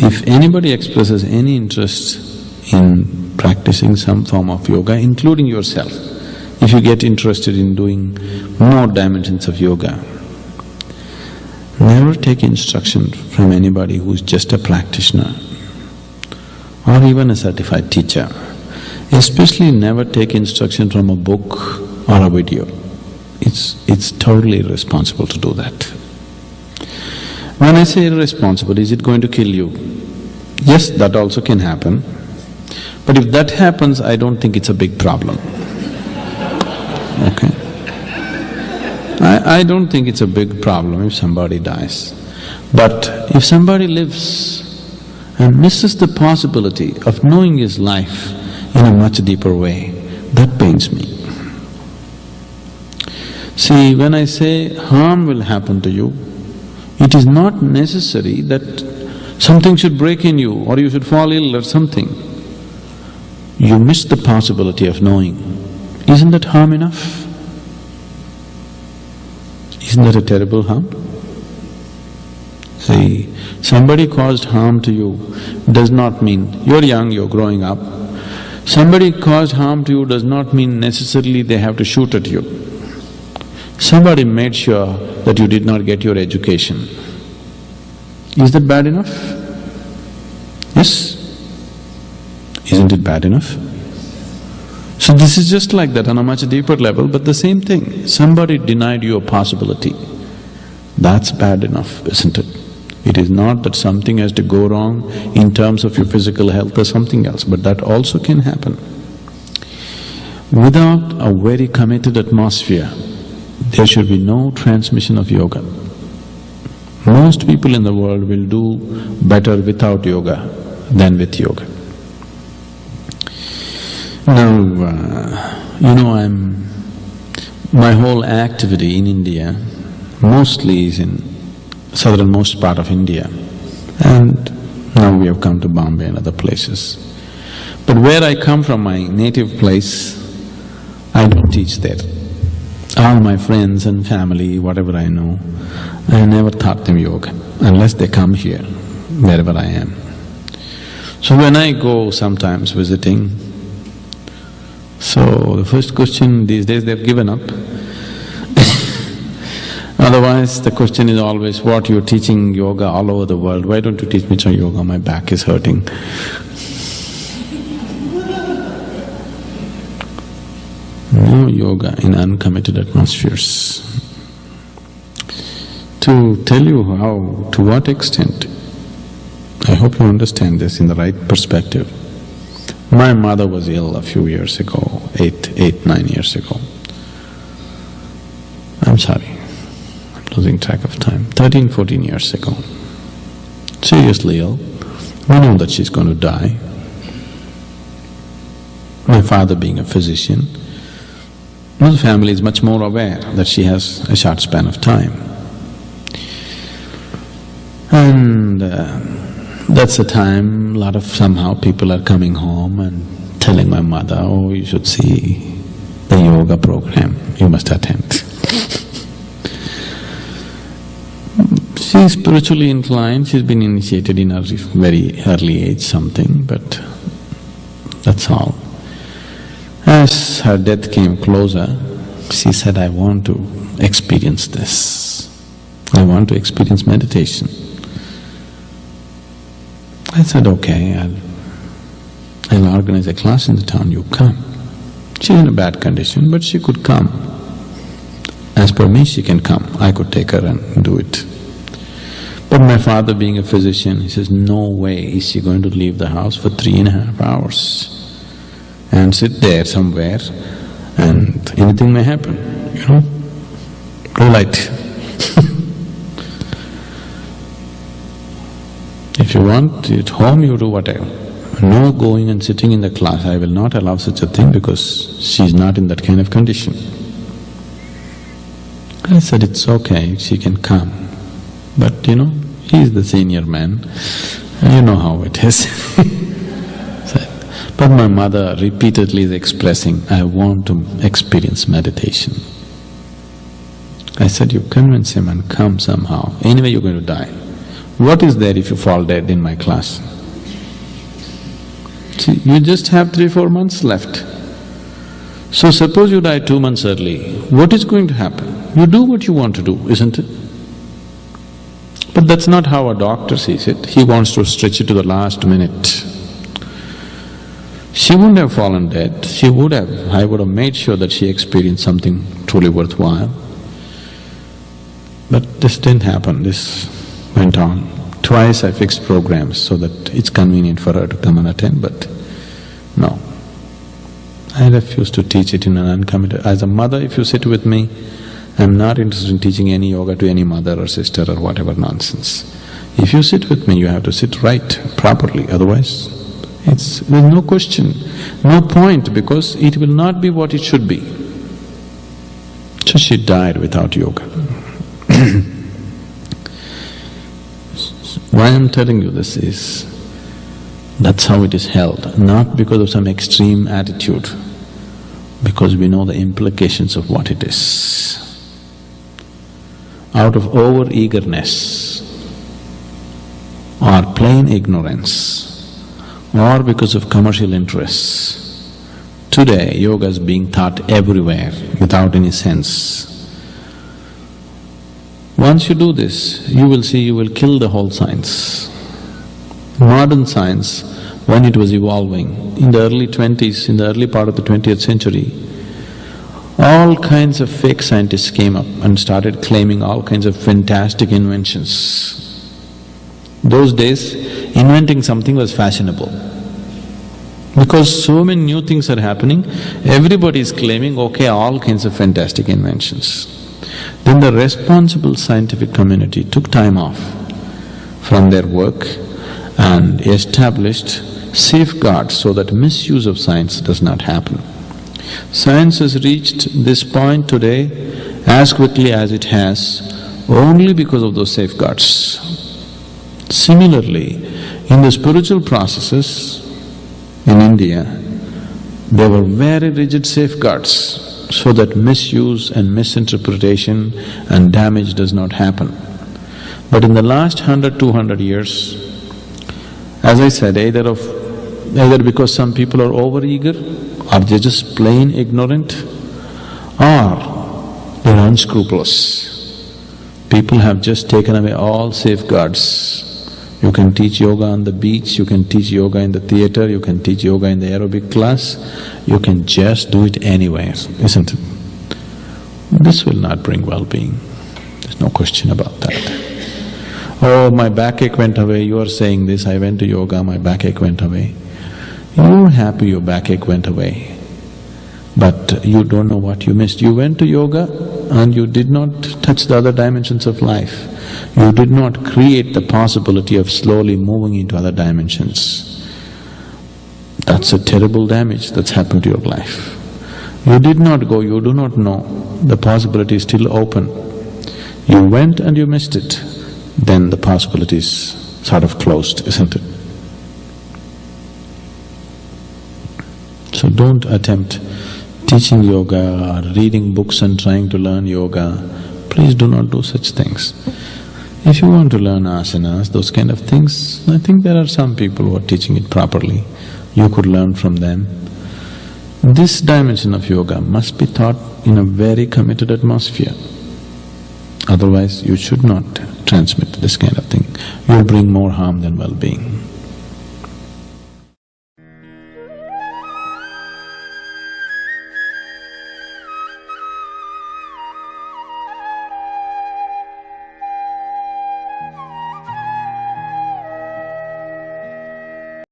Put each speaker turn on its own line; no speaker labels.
If anybody expresses any interest in practicing some form of yoga, including yourself, if you get interested in doing more dimensions of yoga, never take instruction from anybody who's just a practitioner or even a certified teacher. Especially never take instruction from a book or a video. It's totally irresponsible to do that. When I say irresponsible, is it going to kill you? Yes, that also can happen. But if that happens, I don't think it's a big problem. Okay? I don't think it's a big problem if somebody dies. But if somebody lives and misses the possibility of knowing his life in a much deeper way, that pains me. See, when I say harm will happen to you, it is not necessary that something should break in you or you should fall ill or something. You miss the possibility of knowing. Isn't that harm enough? Isn't that a terrible harm? See, somebody caused harm to you does not mean… you're young, you're growing up. Somebody caused harm to you does not mean necessarily they have to shoot at you. Somebody made sure that you did not get your education. Is that bad enough? Yes? Isn't it bad enough? So this is just like that on a much deeper level, but the same thing. Somebody denied you a possibility. That's bad enough, isn't it? It is not that something has to go wrong in terms of your physical health or something else, but that also can happen. Without a very committed atmosphere, there should be no transmission of yoga. Most people in the world will do better without yoga than with yoga. Now, my whole activity in India mostly is in southernmost part of India, and now we have come to Bombay and other places. But where I come from, my native place, I don't teach there. All my friends and family, whatever I know, I never taught them yoga unless they come here, wherever I am. So when I go sometimes visiting, so the first question these days they've given up. Otherwise the question is always, what you're teaching yoga all over the world, why don't you teach me some yoga, my back is hurting. No yoga in uncommitted atmospheres. To tell you how, to what extent, I hope you understand this in the right perspective. My mother was ill a few years ago, 9 years ago. I'm sorry, I'm losing track of time, 13, 14 years ago. Seriously ill, we know that she's going to die. My father being a physician, the family is much more aware that she has a short span of time. And that's the time a lot of somehow people are coming home and telling my mother, oh, you should see the yoga program, you must attend. She's spiritually inclined, she's been initiated in a very early age something, but that's all. As her death came closer, she said, I want to experience this. I want to experience meditation. I said, okay, I'll organize a class in the town, you come. She's in a bad condition, but she could come. As per me, she can come, I could take her and do it. But my father being a physician, he says, no way is she going to leave the house for 3.5 hours and sit there somewhere and anything may happen, Blue light. If you want, at home you do whatever. No going and sitting in the class, I will not allow such a thing because she's not in that kind of condition. I said, it's okay, she can come. But he's the senior man, you know how it is. But my mother repeatedly is expressing, I want to experience meditation. I said, you convince him and come somehow, anyway you're going to die. What is there if you fall dead in my class? See, you just have 3-4 months left. So suppose you die 2 months early, what is going to happen? You do what you want to do, isn't it? But that's not how a doctor sees it. He wants to stretch it to the last minute. She wouldn't have fallen dead, I would have made sure that she experienced something truly worthwhile. But this didn't happen, this went on. Twice I fixed programs so that it's convenient for her to come and attend, but no. I refuse to teach it in an uncommitted… As a mother, if you sit with me, I'm not interested in teaching any yoga to any mother or sister or whatever nonsense. If you sit with me, you have to sit right, properly, otherwise there's no question, no point, because it will not be what it should be. So she died without yoga. Why I'm telling you this is, that's how it is held, not because of some extreme attitude, because we know the implications of what it is. Out of over-eagerness or plain ignorance or because of commercial interests, today yoga is being taught everywhere without any sense. Once you do this, you will see you will kill the whole science. Modern science, when it was evolving, in the early 20s, in the early part of the 20th century, all kinds of fake scientists came up and started claiming all kinds of fantastic inventions. Those days, inventing something was fashionable. Because so many new things are happening, everybody is claiming, okay, all kinds of fantastic inventions. Then the responsible scientific community took time off from their work and established safeguards so that misuse of science does not happen. Science has reached this point today as quickly as it has only because of those safeguards. Similarly, in the spiritual processes in India, there were very rigid safeguards so that misuse and misinterpretation and damage does not happen. But in the last 100-200 years, as I said, either because some people are over-eager or they're just plain ignorant or they're unscrupulous. People have just taken away all safeguards. You can teach yoga on the beach, you can teach yoga in the theatre, you can teach yoga in the aerobic class, you can just do it anywhere, isn't it? This will not bring well-being, there's no question about that. Oh, my backache went away, you are saying this, I went to yoga, my backache went away. You're happy your backache went away, but you don't know what you missed. You went to yoga and you did not touch the other dimensions of life. You did not create the possibility of slowly moving into other dimensions. That's a terrible damage that's happened to your life. You did not go, you do not know, the possibility is still open. You went and you missed it, then the possibility is sort of closed, isn't it? So don't attempt teaching yoga or reading books and trying to learn yoga. Please do not do such things. If you want to learn asanas, those kind of things, I think there are some people who are teaching it properly. You could learn from them. This dimension of yoga must be taught in a very committed atmosphere. Otherwise, you should not transmit this kind of thing. You'll bring more harm than well-being.